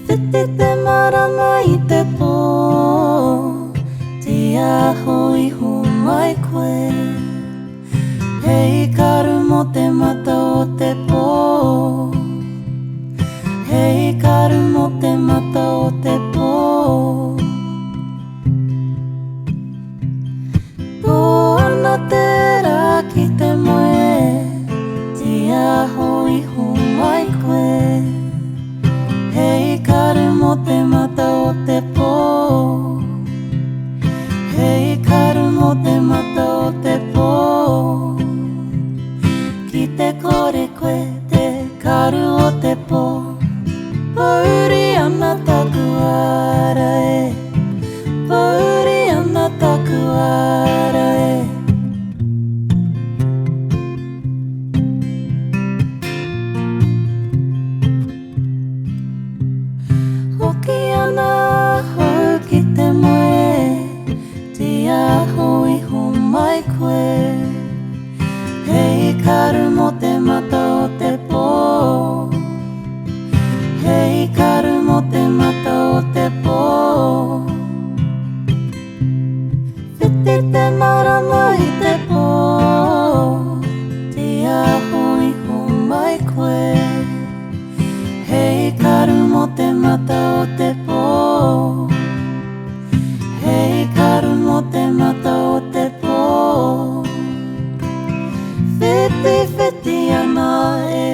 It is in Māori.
Whiti te marama I te pō, tia hoi hu mai koe. Hei karu mo te mata o te pō, hei karu mo te mata o te pō. Pō ana te rā ki te moe, tia hoi hu mai koe. Hei karu mo te mata o te pō, hei karu mo te mata o te pō. Ki te kore koe te karu o te pō, pauri ana taku ara e, pauri ana taku ara e. Hoki ana hou ki te moe, tia hoi hu mai koe. Hei karu mo te mata o te pō, hei karu mo te mata o te pō. Whiti te marama I te pō, tia hoi hu mai koe. Hei karu mo te mata o te pō, hei karu mo te mata o te pō. Whiti whiti ana e